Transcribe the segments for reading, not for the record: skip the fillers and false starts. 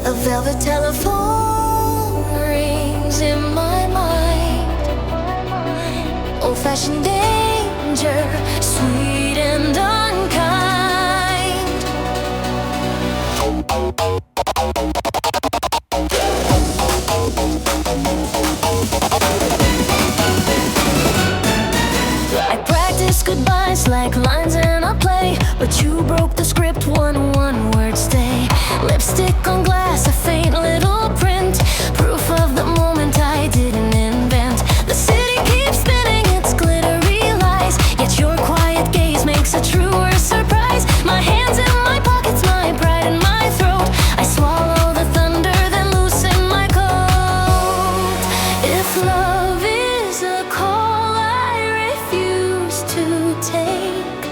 A velvet telephone rings in my mind. Old-fashioned danger, sweet and unkind. I practice goodbyes like lines in a play, but you broke the script, one word stay. Lipstick on glass, a faint little print, proof of the moment I didn't invent. The city keeps spinning its glittery lies, yet your quiet gaze makes a truer surprise. My hands in my pockets, my pride in my throat. I swallow the thunder, then loosen my coat. If love is a call I refuse to take,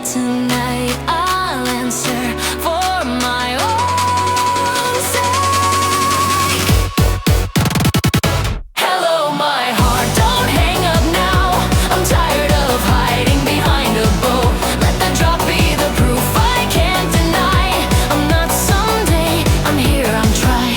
tonight I'll answer for my own sake. Hello, my heart, don't hang up now. I'm tired of hiding behind a bow. Let the drop be the proof I can't deny. I'm not someday, I'm here, I'm try.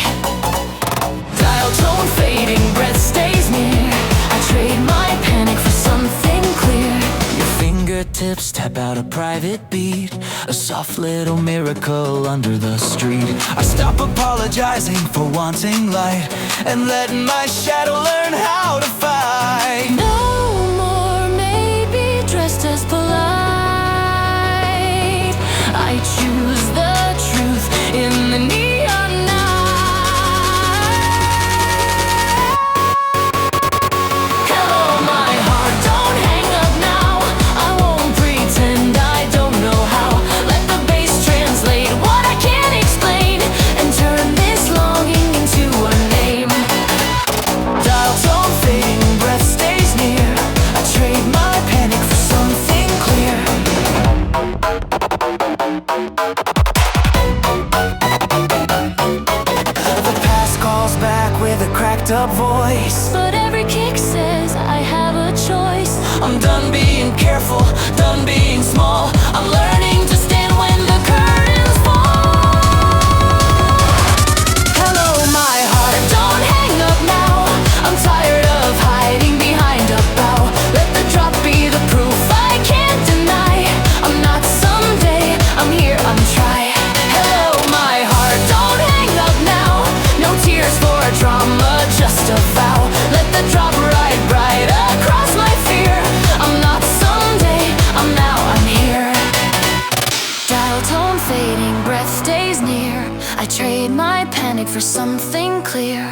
Dial tone fading, breath stays near. I trade my panic for something clear. Your fingertips tap out a private beat, a soft little miracle under the street. I stop apologizing for wanting light and letting my shadow learn how to fight. No more maybe dressed as polite. I choose the truth in the neon night. Hello, my heart, don't hang up now. I won't pretend I don't know how. Let the bass translate what I can't explain and turn this longing into a name. Dial tone fading, breath stays near. I trade my panic for something clear. The past calls back with a cracked up voice. But every kick says I have a choice. I'm done being careful, done being small. I'm learning to stand when the curtains fall. Hello, my heart, Don't hang up now. I'm tired of hiding behind a bow. Let the drop be the proof I can't deny. I'm not someday, I'm here, I'm try. Hello, my heart, don't hang up now. No tears for drama, just a vow. Let the drop ride right across my fear. I'm not someday, I'm now, I'm here. Dial tone fading, breath stays near. I trade my panic for something clear.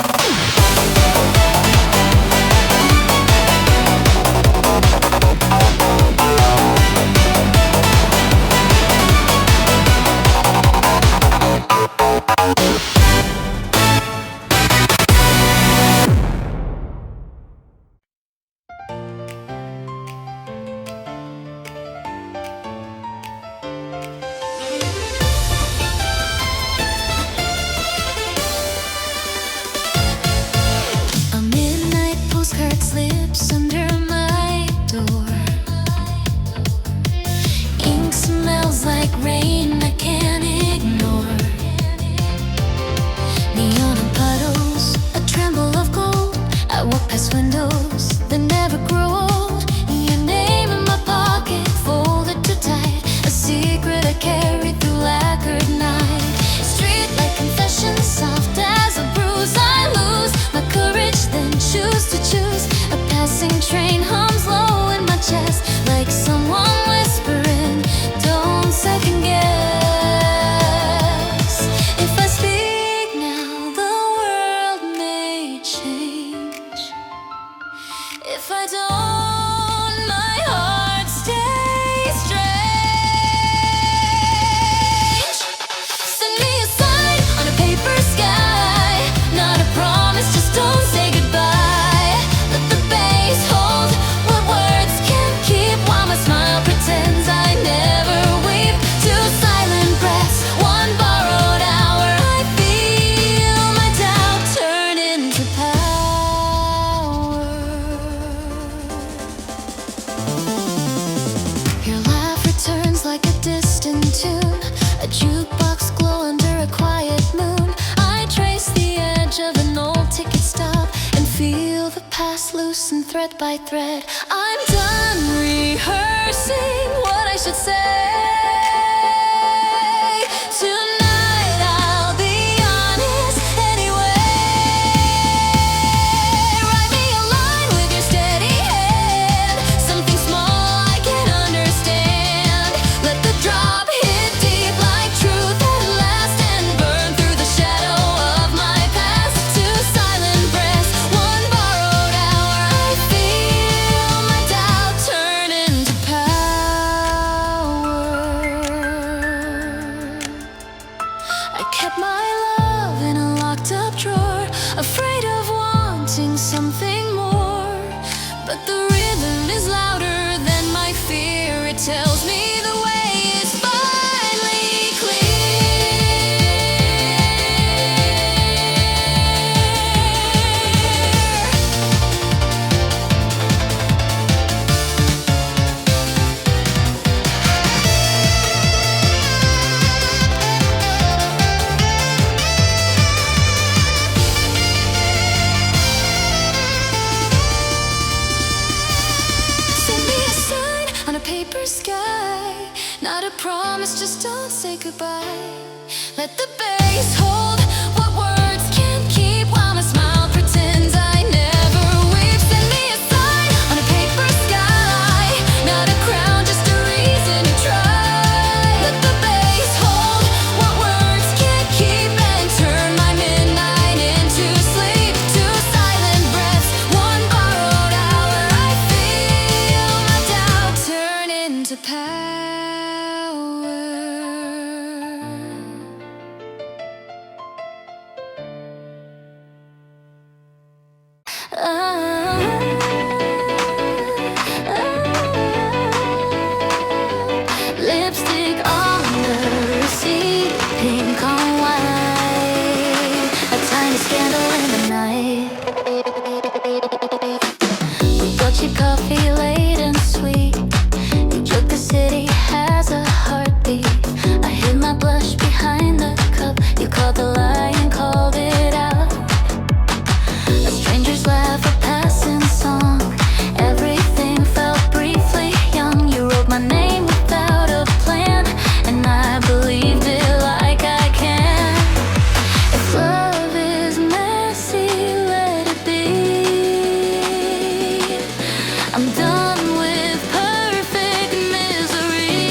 thread by thread. I'm done rehearsing what I should say. Tonight I'll be honest anyway. Write me a line with your steady hand, something small I can understand. Let the drop hit deep like truth at last and burn through the shadow of my past. Two silent breaths, one borrowed hour. I feel my doubt turn into power. I kept my love in a locked up drawer, afraid of wanting something more. But the rhythm is louder than my fear. It tells me the way is finally clear. Send me a sign on a paper sky, not a promise, just don't say goodbye. Let the bass hold what words can't keep while my smile pretends I never weep. Send me a sign on a paper sky, not a crown, just a reason to try. Let the bass hold what words can't keep and turn my midnight into sleep. Two silent breaths, one borrowed hour. I feel my doubt turn into power. Lipstick on the receipt, pink on white, a tiny scandal in the night. We got cheap coffee late and sweet. You joke the city has a heartbeat. I hid my blush behind the cup. You called the lie and called it out. A stranger's laugh, a passing song. Everything felt briefly young. You wrote my name without a plan, and I believed it like I can. If love is messy, let it be. I'm done with perfect misery.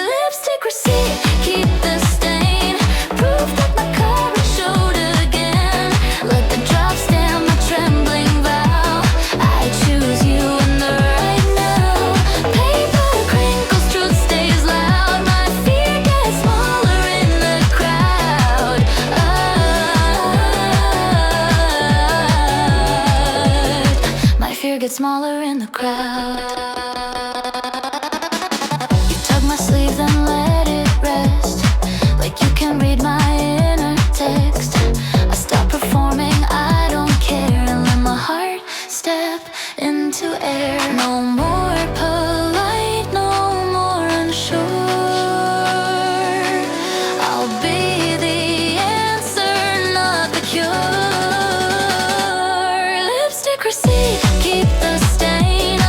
Lipstick receipt, keep the stain. Proof that my courage showed again. Let the drops down my trembling vow. I choose you in the right now. Paper crinkles, truth stays loud. My fear gets smaller in the crowd. My fear gets smaller in the crowd. You tug my sleeve, then let it rest. Like you can read my inner text. I stop performing, I don't care, and let my heart step into air. No more polite, no more unsure. I'll be the answer, not the cure. Lipstick receipt, keep the stain. A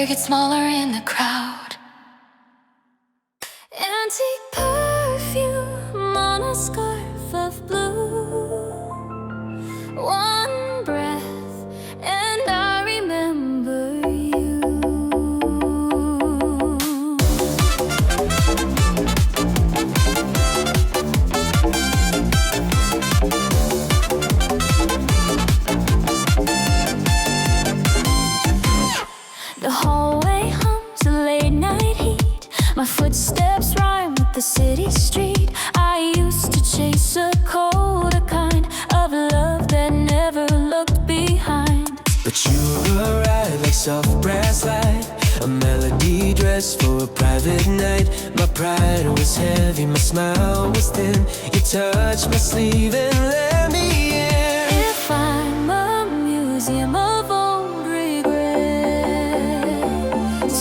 gets smaller in the crowd. Antique perfume on a scarf of blue. One breath and I remember you. The hallway hums a late night heat. My footsteps rhyme with the city street. I used to chase a colder kind of love that never looked behind. But you arrived like soft brass light, a melody dressed for a private night. My pride was heavy, my smile was thin. You touched my sleeve and let me in. If I'm a museum of old regret,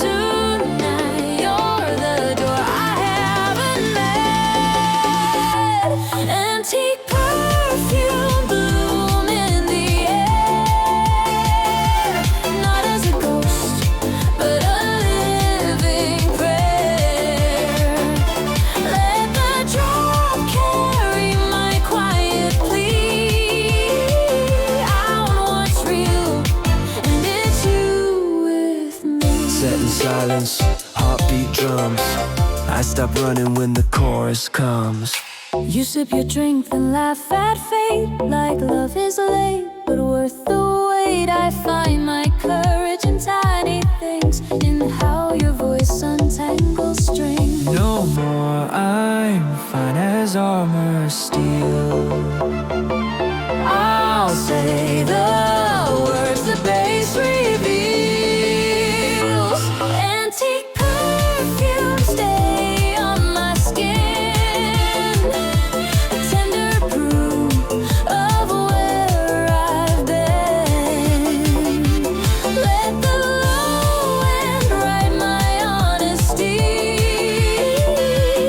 tonight you're the door I haven't met. Antique perfume bloom in the air, not as a ghost, but a living prayer. Let the drop carry my quiet plea. I want what's real, and it's you with me. Set in silence, heartbeat drums. I stop running when the chorus comes. You sip your drink and laugh at fate, like love is late, but worth the wait. I find my courage in tiny things, in how your voice untangles strings. No more, I'm fine as armor steel. I'll say the words the bass reveals. Antique perfume stay on my skin, a tender proof of where I've been. Let the low end write my honesty.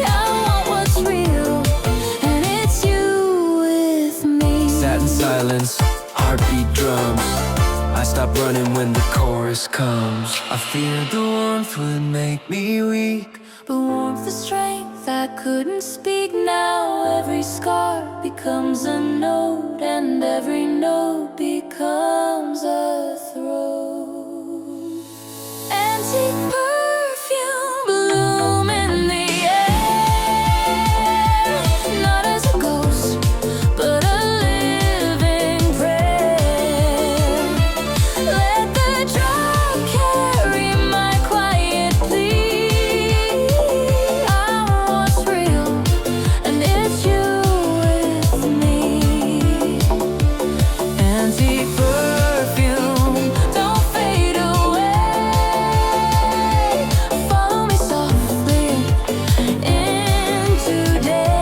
I want what's real, and it's you with me. Sat in silence, heartbeat drums. I stop running when the chorus comes. I feared the warmth would make me weak, But warmth the strength I couldn't speak. Now every scar becomes a note, and every note becomes a throat. Antique perfume bloom in the air, not as a ghost, but a living prayer. Let the drop carry my quiet plea. I want what's real, and it's you with me. antique perfume. Don't fade away. Follow me softly into day.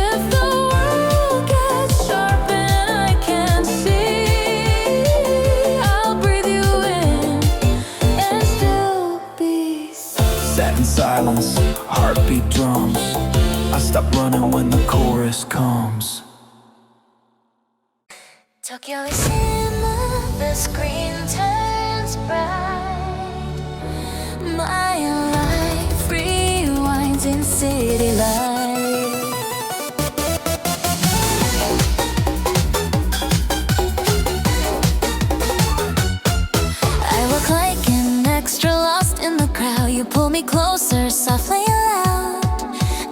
If the world gets sharp and I can't see, I'll breathe you in and still be safe. Sat in silence, heartbeat drums. I stop running when the chorus comes. Tokyo is cinema, the screen turns bright. My life rewinds in city light. I walk like an extra lost in the crowd. You pull me closer, softly loud.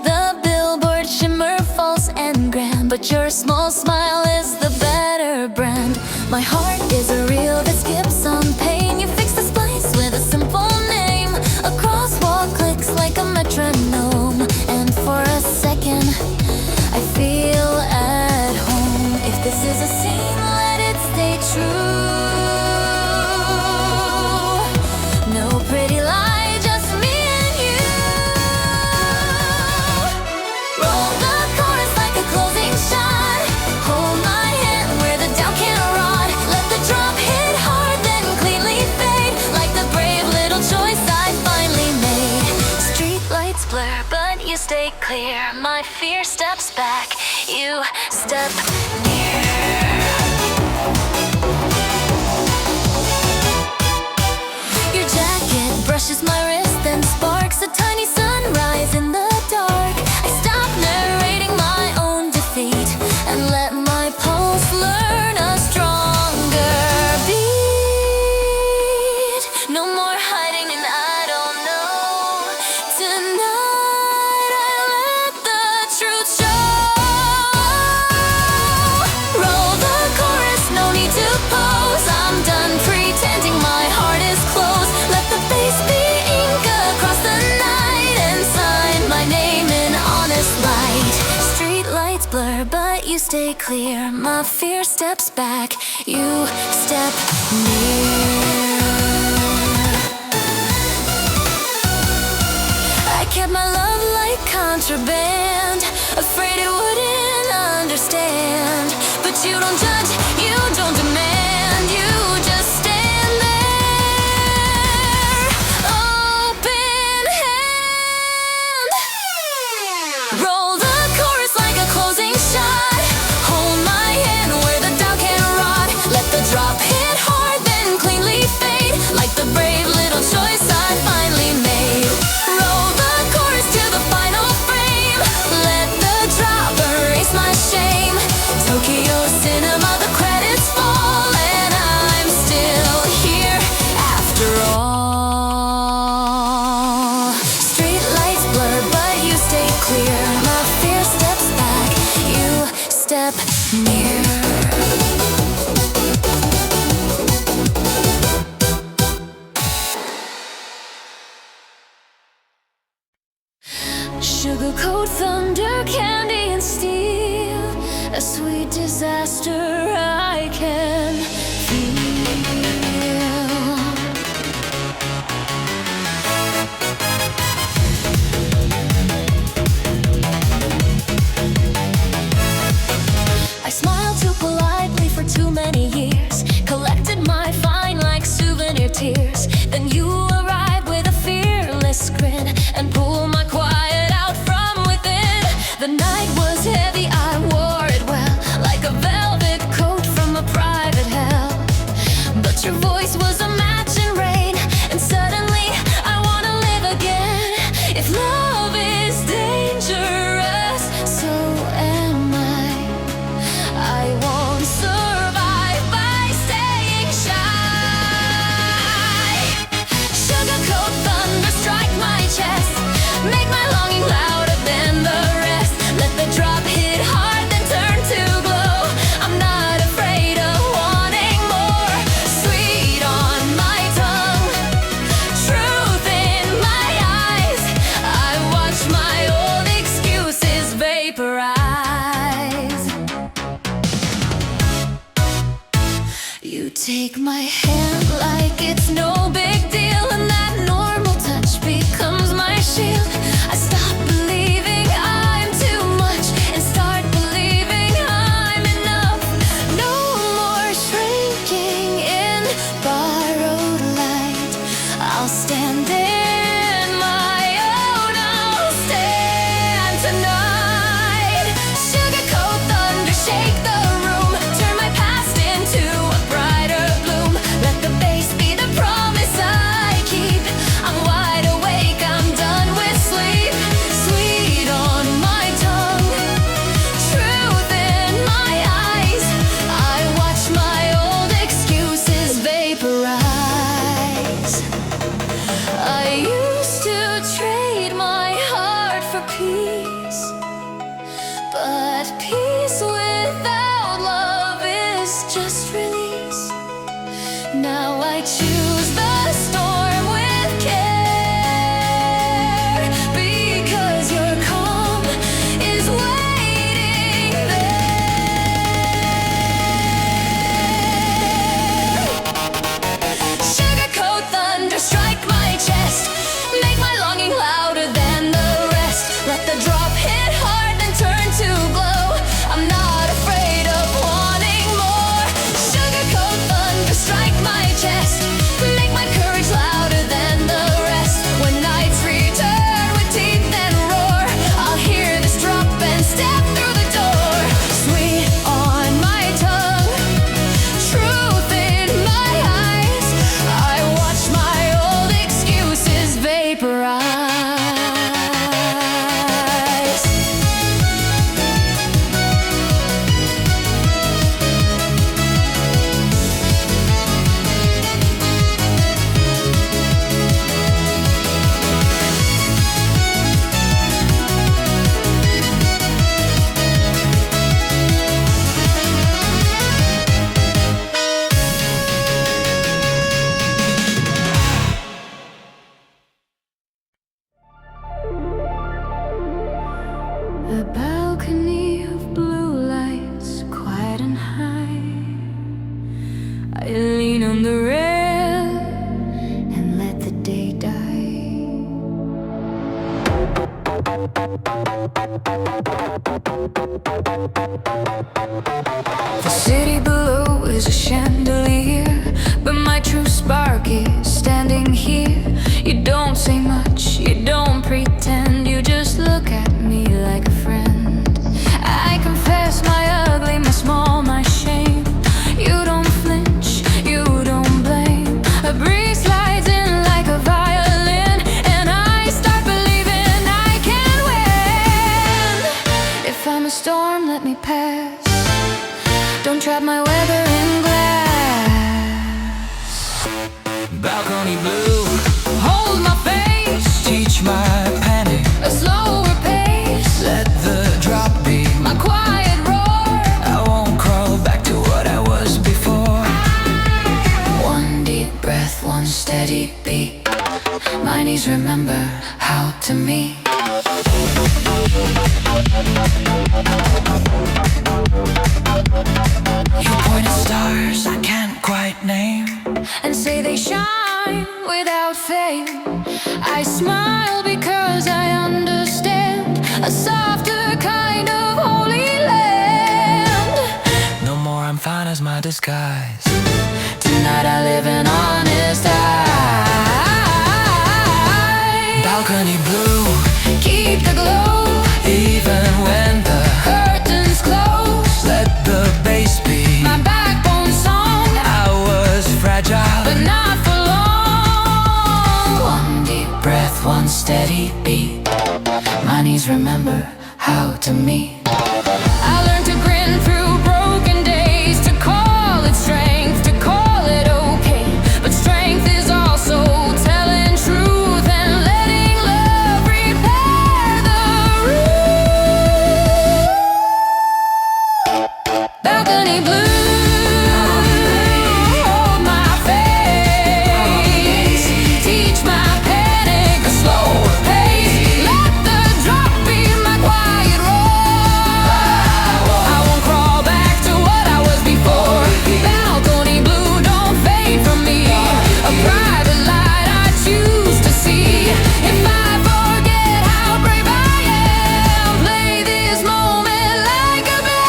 The billboard shimmer false and grand, but your small smile is the better brand. My heart is a reel that skips on pain. You fix the splice with a simple name. A crosswalk clicks like a metronome, and for a second I feel at home. If this is a scene, let it stay true. No pretty lie, just me and you. Roll the chorus like a closing shot. Hold my hand where the doubt can't rot. Let the drop hit hard, then cleanly fade, like the brave little choice I finally made. Street lights blur, but you stay clear. My fear steps back, you step near. let my pulse learn a stronger beat. No more hiding and I don't know. Tonight I let the truth show. Roll the chorus, no need to pose. I'm done pretending my heart is closed. Let the bass be ink across the night and sign my name in honest light. Street lights blur, but you stay clear. My fear steps back, you step near. I kept my love like contraband, afraid it wouldn't understand. But you don't judge, you don't demand, you just stand there, open hand. Roll the chorus like a closing shot. Hold my hand where the doubt can rot. Let the drop hit hard, then cleanly fade, like the brave little choice I finally made. Roll the chorus to the final frame. Let the drop erase my shame. Tokyo cinema, the credits fall, and I'm still here after all. Street lights blur, but you stay clear. My fear steps back, you step near. Sugarcoat thunder, candy and steel, a sweet disaster I can feel. I smiled too politely for too many years, collected my fine like souvenir tears. Then you arrived with a fearless grin and pulled my quiet out from within. The night was heavy, I wore it well, like a velvet coat from a private hell. But your voice was a match in rain, and suddenly I wanna live again. If love is dangerous, so am I. I won't survive by staying shy. Sugarcoat thunder, strike my chest, make my longing louder than the rest. Let the drop hit hard, then turn to glow. I'm not afraid of wanting more. Sweet on my tongue, truth in my eyes. I watch my old excuses vaporize. You take my hand like it's no big deal, and that normal touch becomes my shield. I stop believing I'm too much and start believing I'm enough. No more shrinking in borrowed light. I'll stand in my own, I'll stand tonight. Sugarcoat thunder, shake the room, turn my past into a brighter bloom. Let the bass be the promise I keep. I'm wide awake, I'm done with sleep. Sweet on my tongue, truth in my eyes. I watch my old excuses vaporize. I used to trade my heart for peace, but peace without love is just release. Now I choose the storm with care, because your calm is waiting there. Sugarcoat thunder, strike my chest, make my longing louder than the rest. Let the drop hit hard, then turn to glow. I'm not afraid of wanting more. Sugarcoat thunder, strike my chest, The city below is a chandelier, but my true spark is standing here. You don't say much, you don't pretend, you just look at me like a friend. I confess my ugly, my small, my shame. You don't flinch, you don't blame. A breeze slides in like a violin, and I start believing I can win. If I'm a storm, let me pass. Don't trap my weather in glass. Balcony blue, Hold my face, teach my panic. a slower pace, Let the drop be. my quiet roar. I won't crawl back to what I was before. One deep breath, one steady beat. My knees remember how to meet. You point at stars I can't quite name, And say they shine without fame. I smile because I understand a softer kind of holy land. no more I'm fine as my disguise. Tonight I live an honest eye. Balcony blue, Keep the glow, even when the curtains close. let the bass be. My backbone song, I was fragile, but not for long. One deep breath, one steady beat. My knees remember how to meet. I learned to grin through broken days, to call it strength, to call it okay. But strength is also telling truth and letting love repair the roof. Balcony blue, hold my face, teach my panic a slower pace. Let the drop be my quiet roar. I won't crawl back to what I was before. Balcony blue, don't fade from me. A private light I choose to see. If I forget how brave I am, play this moment like a band.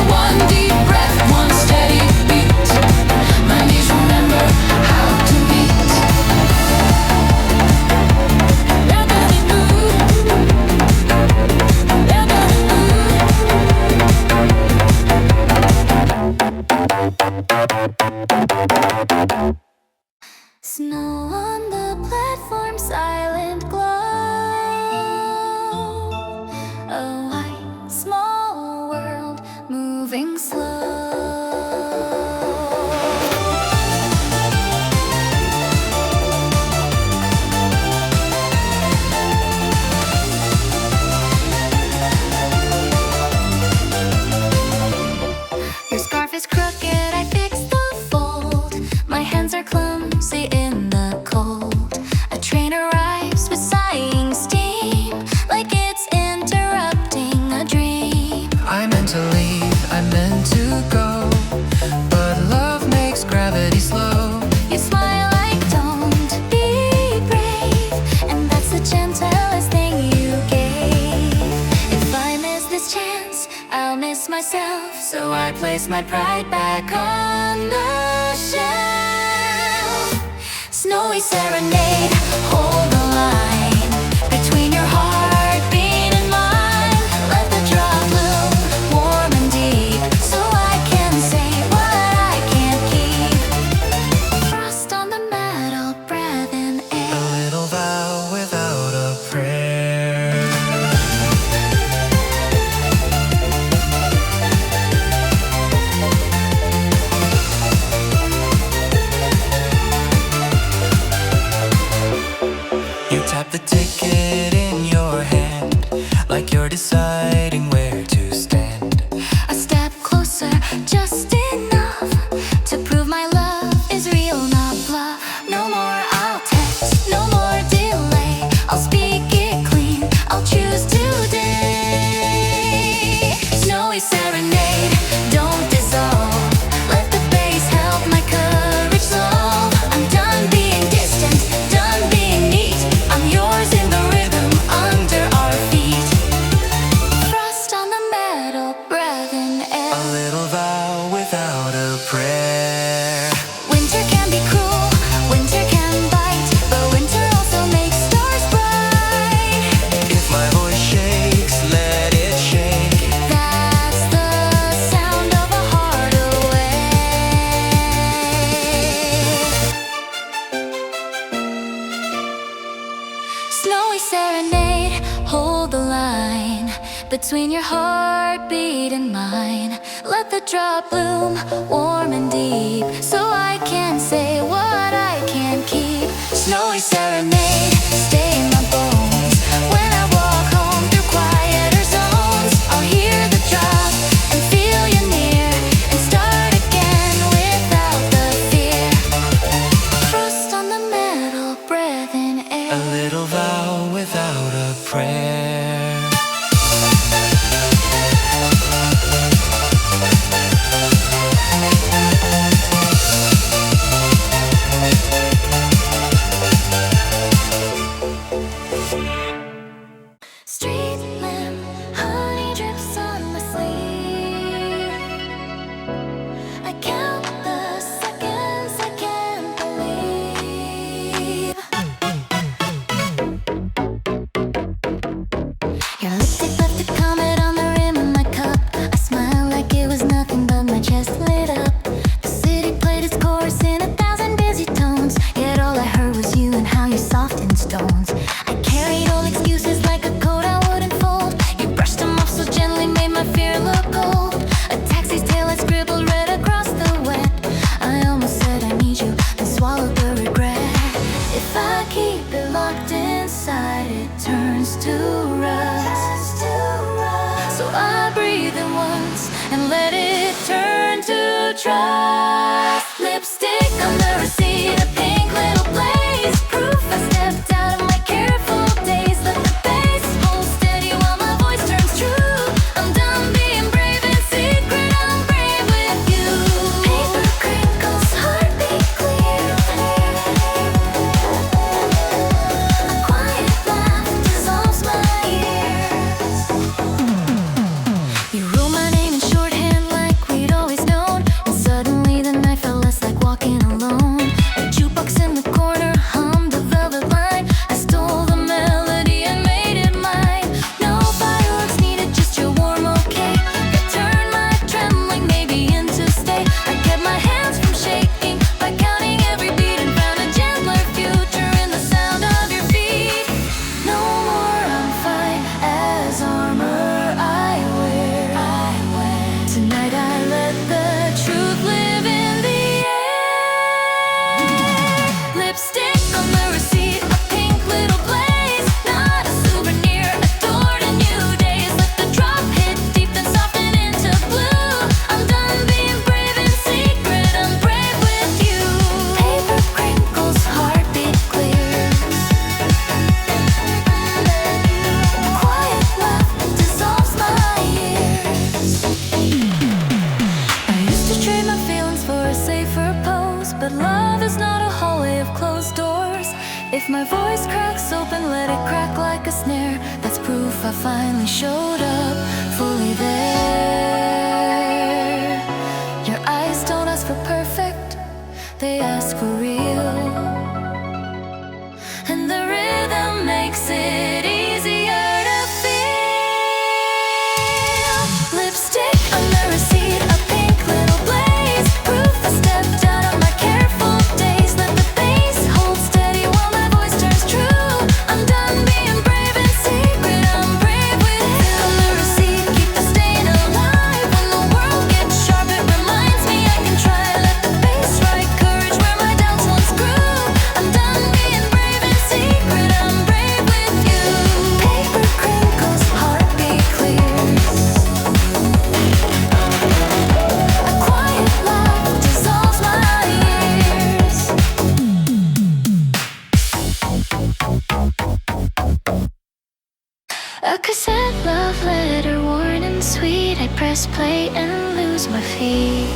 One deep breath, one steady beat. My knees remember how to meet. Balcony blue, balcony blue. Snow on the platform, silent glow. A white, small world moving slow. Your scarf is crooked, I fixed the fold. My hands are clumsy in the cold. A train arrives with sighing steam, like it's interrupting a dream. I meant to leave, I meant to go, but love makes gravity slow. You smile like don't be brave, and that's the gentlest thing you gave. If I miss this chance, I'll miss myself. So I place my pride back on the shelf. Snowy serenade, hold the line between your heartbeat and mine. Let the drop bloom warm and deep, so I can say what I can't keep. Frost on the metal, breath in A air. little vow without a prayer. You tap the serenade, hold the line between your heartbeat and mine. Let the drop bloom warm and deep, so I can say what I can't keep. Snowy serenade, stay in my bones. When I walk home through quieter zones, I'll hear the drop and feel you near, and start again without the fear. Frost on the metal, breath in air. A little vow without a prayer. Street lamp, honey drips on my sleeve. I count the seconds, I can't believe. Your lipstick left a comment on the rim of my cup. I smiled like it was nothing, but my chest lit up. The city played its chorus in 1,000 busy tones, yet all I heard was you and how you're soft in stones. I carried all excuses like a coat I wouldn't fold. You brushed them off so gently, made my fear look old. A taxi's tail I scribbled red across the wet. I almost said I need you, then swallowed the regret. If I keep it locked inside, it turns to rust. So I breathe in once and let it turn to trust. Lipstick on the receipt, a pink little blaze, proof I stepped out of my careful days. Let the bass hold steady while my voice turns true. I'm done being brave in secret, I'm brave with you. Paper crinkles, heartbeat clear. A quiet laugh dissolves my ears. You wrote my name in shorthand like we'd always known, and suddenly the night felt less like walking alone. A jukebox in the corner hummed a velvet line. I stole the melody and made it mine. No fireworks needed, just your warm okay. That turned my trembling maybe into stay. I kept my hands from shaking by counting every beat, and found a gentler future in the sound of your feet. No more, I'm fine as armor I wear. Tonight I let the truth live in the air. Lipstick on the receipt, a pink little blaze, not a souvenir, adored in new days. Let the drop hit deep, then soften into blue. I'm done being brave in secret, I'm brave with you. Paper crinkles, heartbeat clears. A quiet laugh dissolves my ears. I used to trade my feelings for a safer pose, but love is not a hallway of closed doors. If my voice cracks open, let it crack like a snare. That's proof I finally showed up, fully there. Your eyes don't ask for perfect, they ask for real. And the rhythm makes it easier to feel. Lipstick on the receipt, a pink little blaze, proof I stepped out of my careful days. Let the bass hold steady while my voice turns true. I'm done being brave in secret, I'm brave with you. On the receipt, keep the stain alive. When the world gets sharp, it reminds me I can try. Let the bass strike courage where my doubts once grew. I'm done being brave in secret, I'm brave with you. Paper crinkles, heartbeat clears. A quiet laugh dissolves my ears. A cassette love letter, worn and sweet. I press play and lose my feet.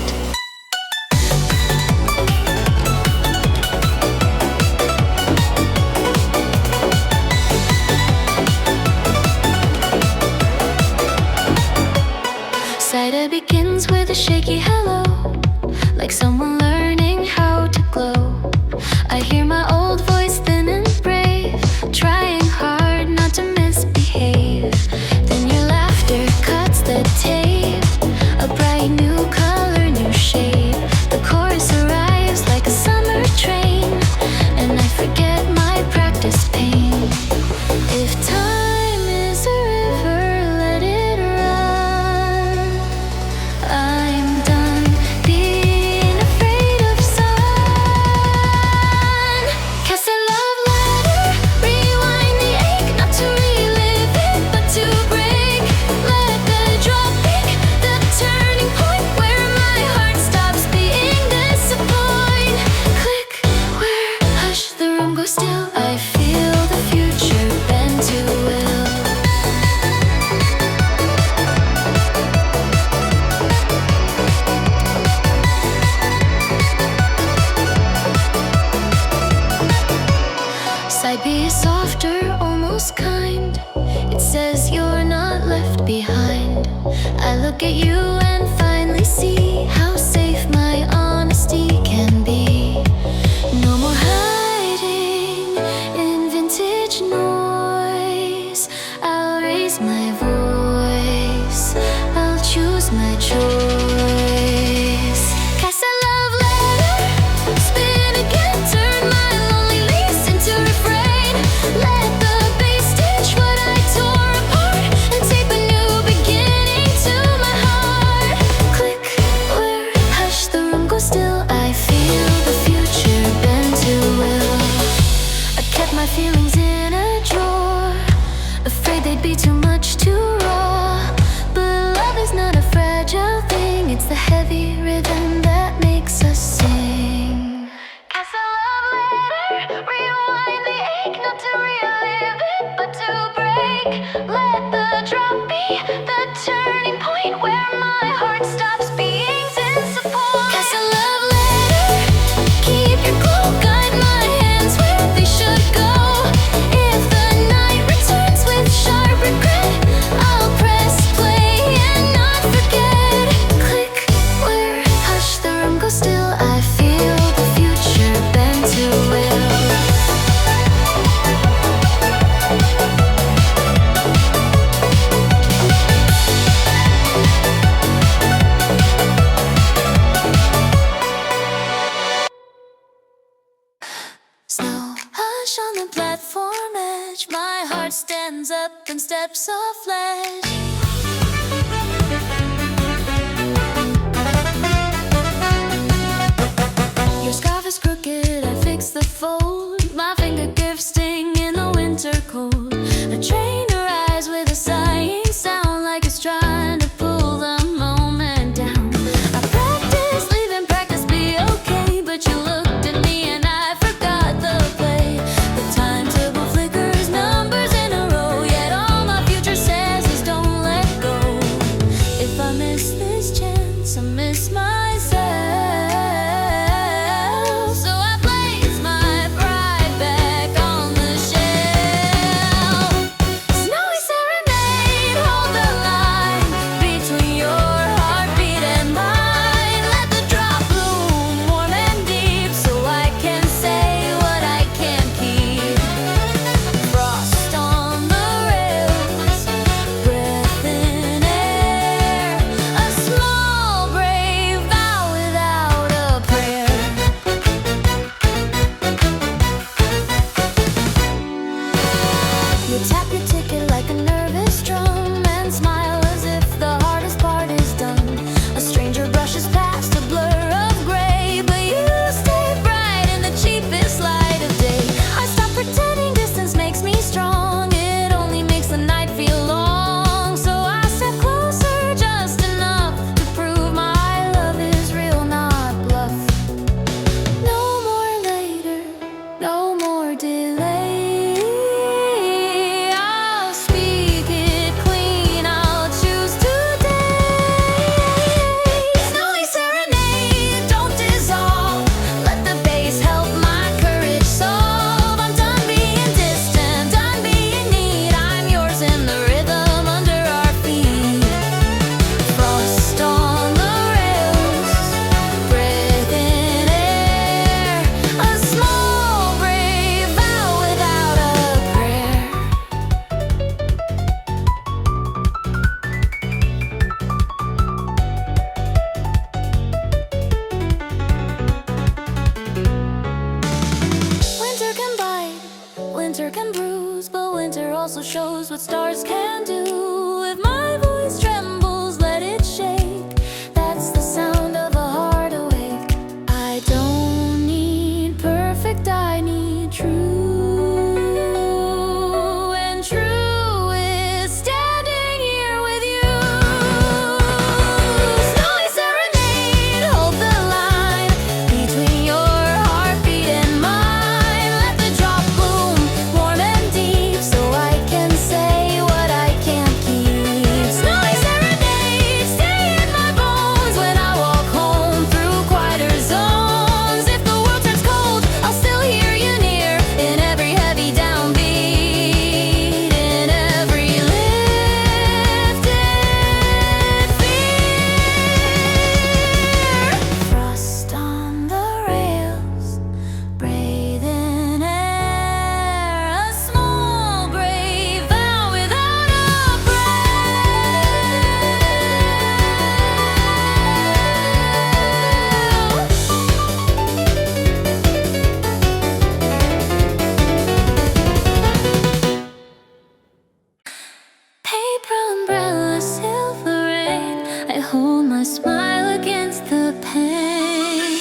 Cider begins with a shaky hello, like someone learning how to glow. I hear my old voice thin and brave, trying hard not to misbehave. Then your laughter cuts the tape, a bright new color, new shape. The chorus arrives like a summer train, and I forget my practice pain. If look at you and finally see how safe my honesty can be. No more hiding in vintage noise. I'll raise my voice, I'll choose my choice. Cast a love letter, spin again, turn my lonely lease into refrain. Let the bass stitch what I tore apart and tape a new beginning to my heart. Click, where, hush, the room goes still. I feel the future bend to will. I kept my feelings in a drawer, afraid they'd be too much to raw. But love is not a fragile thing, it's the heavy rhythm that makes us sing. Cast a love letter, rewind the ache, not to relive it, but to break. Let the drop be the turning point where my heart stops being sensible. Cast a love letter, keep your glow, guide my hands where they should go. If the night returns with sharp regret, I'll press play and not forget. Click, where, hush, the room goes still. I feel the future bend to will. Snow, hush on the platform edge. My heart stands up and steps off ledge. Your scarf is crooked, I fix the fold. My finger gives sting in the winter cold. A train arrives with a sighing sound like it's trying to pull the moment down. I practice, leaving practice be okay, but you looked at me and I forgot the play. The timetable flickers, numbers in a row, yet all my future says is don't let go. If I miss this chance, I miss myself. So I place my pride back on the shelf. Snowy serenade, hold the line between your heartbeat and mine. Let the drop bloom warm and deep, so I can say what I can't keep. Frost on the rails, breath in air, a small brave vow without a prayer. You tap your ticket like a nervous drum and smile as if the hardest part is done. A stranger brushes past a blur of gray, but you stay bright in the cheapest light of day. I stop pretending distance makes me strong. It only makes the night feel long. So I step closer just enough to prove my love is real, not bluff. No more later, no more delay. I'll speak it clean, I'll choose today. Snowy serenade, don't dissolve. Let the bass help my courage solve. I'm done being distant, done being neat. I'm yours in the rhythm under our feet. Frost on the rails, breath in air, a small brave vow without a prayer. Winter can bite, winter can bruise, but winter also shows what stars can do. If my voice trembles, let it shake. That's the sound of a heart awake. I don't need perfect, I need true. And true is standing here with you. Snowy serenade, hold the line between your heartbeat and mine. Let the drop bloom warm and deep, so I can say what I can't keep. smile against the pain.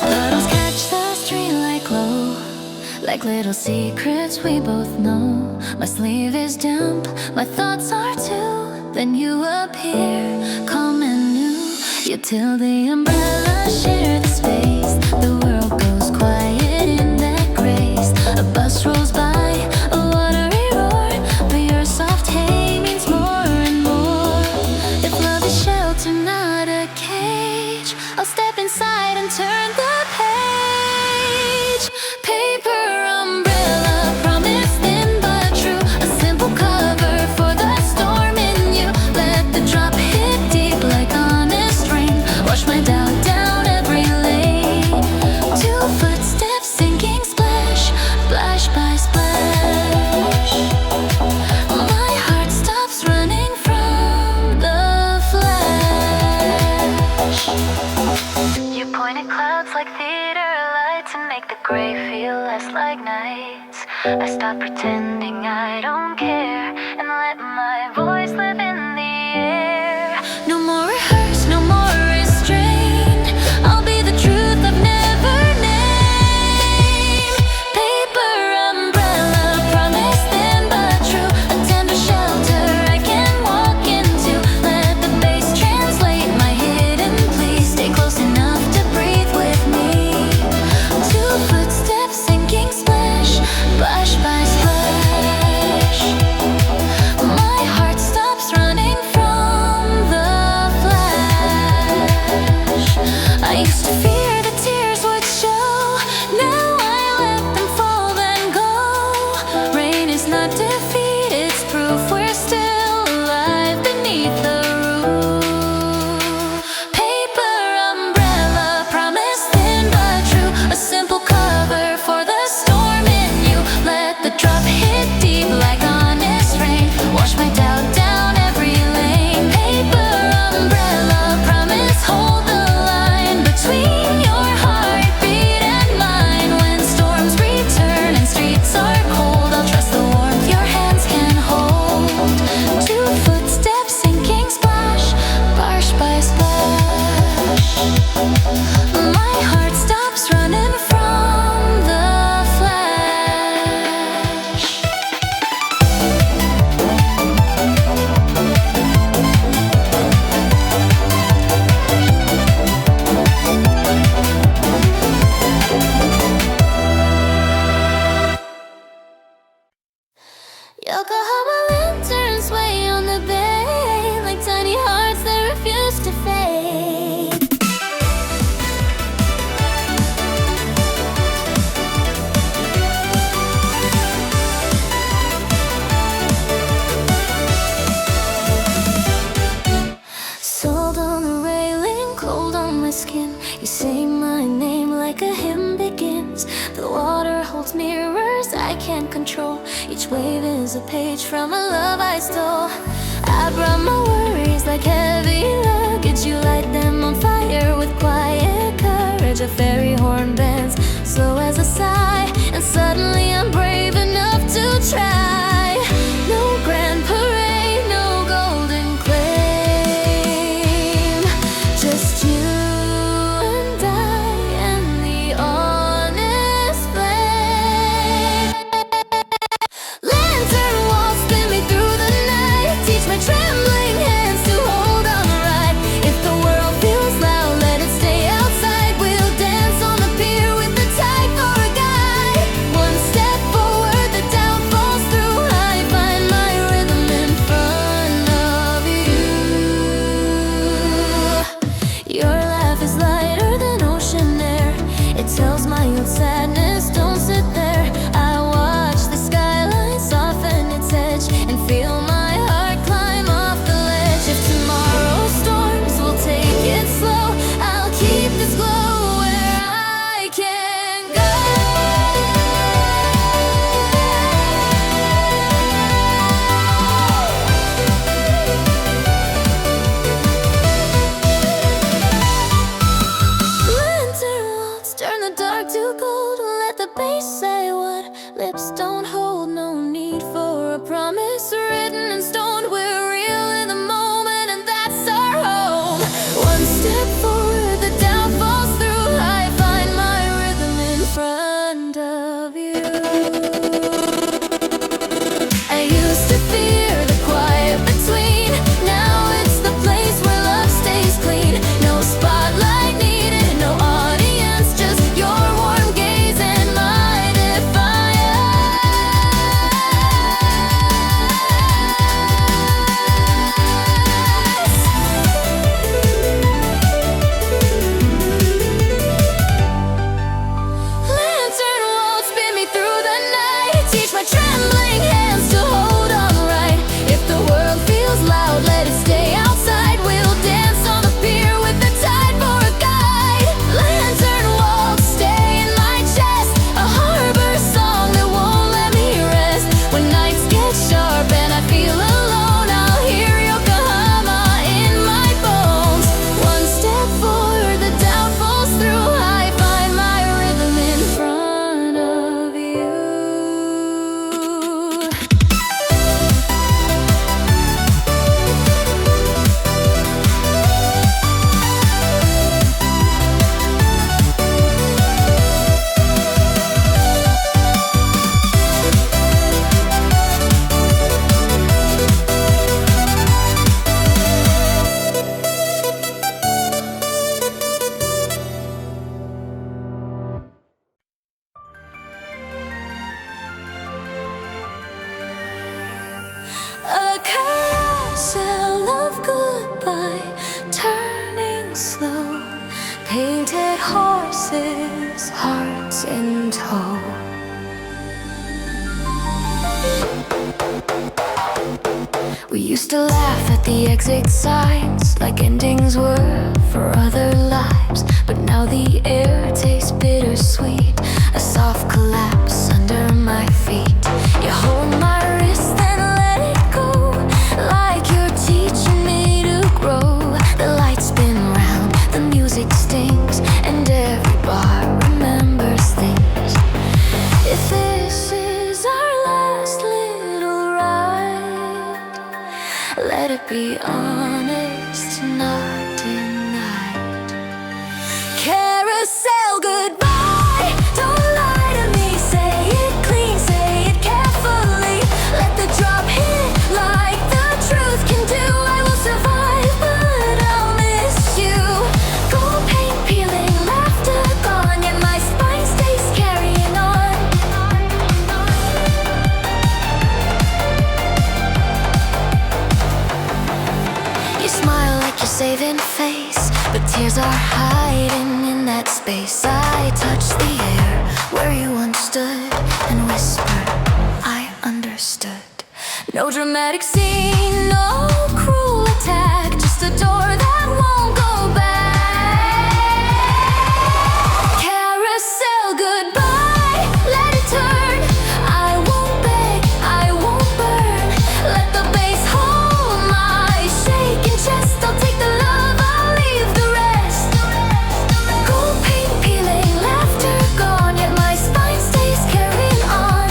Puddles catch the streetlight glow, like little secrets we both know. My sleeve is damp, my thoughts are too. Then you appear, calm and new. You till the umbrella share the space. The world goes quiet in that grace. A bus rolls by, a watery roar, but your soft hay means more and more. If love is shelter, not a cage, I'll step inside and turn the page. Paper umbrella, promise thin but true. A simple cover for the storm in you. Let the drop hit deep like honest rain. Wash my doubt down every lane. 2 footsteps sinking splash, splash by splash. My heart stops running from the flash. You point at clouds like theater lights and make the gray feel less like nights. I stop pretending I don't care and let my voice live in the air. No more rehearse, no more restraint. I'll be the truth I've never named. Paper umbrella, promise thin but true. A tender shelter I can walk into. Let the bass translate my hidden plea. Stay close enough to breathe with me. 2 footsteps sinking splash, splash by splash. My heart stops running from the flash. I used to fear the tears would show. Now I let them fall then go. Rain is not defeat, it's proof we're still alive beneath the roof. Paper umbrella, promise thin but true. A simple cover for the storm in you. Let the drop hit deep like honest rain. Wash my doubt down every lane. Paper umbrella, promise hold the line between your heartbeat and mine. When storms return and streets are cold, I'll trust the warmth your hands can hold. 2 footsteps sinking splash, splash by splash. My heart stops running from the flash. Yokohama lanterns sway on the bay like tiny hearts that refuse to fade. Sold on the railing, cold on my skin. You say my name like a hymn begins. The water holds mirrors I can't control. Each wave is a page from a love I stole. I brought my worries like heavy luggage. You light them on fire with quiet courage. A fairy horn bends slow as a sigh, and suddenly I'm brave enough to try. No grand parade, no golden claim, just you and I and the honest flame. Lantern walls spin me through the night, teach my trembling hand exit signs like endings were for other lives. But now the air tastes bittersweet, a soft collapse under my feet. You hold my wrist and let it go, like you're teaching me to grow. The lights spin round, the music stings, and every bar remembers things. If this is our last little ride, let it be honest, not denied. Carousel goodbye, don't lie to me. Say it clean, say it carefully. Let the drop hit like the truth can do. I will survive, but I'll miss you. Gold paint peeling, laughter gone, yet my spine stays carrying on. You smile like you're saving face, but tears are hiding in that space. I touch the air where you once stood and whispered, I understood. No dramatic scene, no cruel attack, just a door that won't go back. Carousel goodbye, let it turn. I won't beg, I won't burn. Let the bass hold my shaking chest. I'll take the love, I'll leave the rest. Gold paint peeling, laughter gone, yet my spine stays carrying on.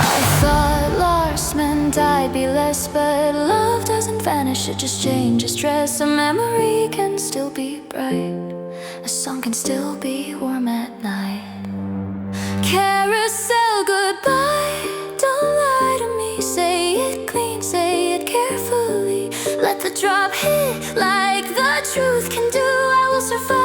I thought lost meant I'd be less, but love doesn't vanish, it just changes dress. A memory can still be bright, a song can still be warm at night. Carousel goodbye, don't lie to me. Say it clean, say it carefully. Let the drop hit like the truth can do. I will survive.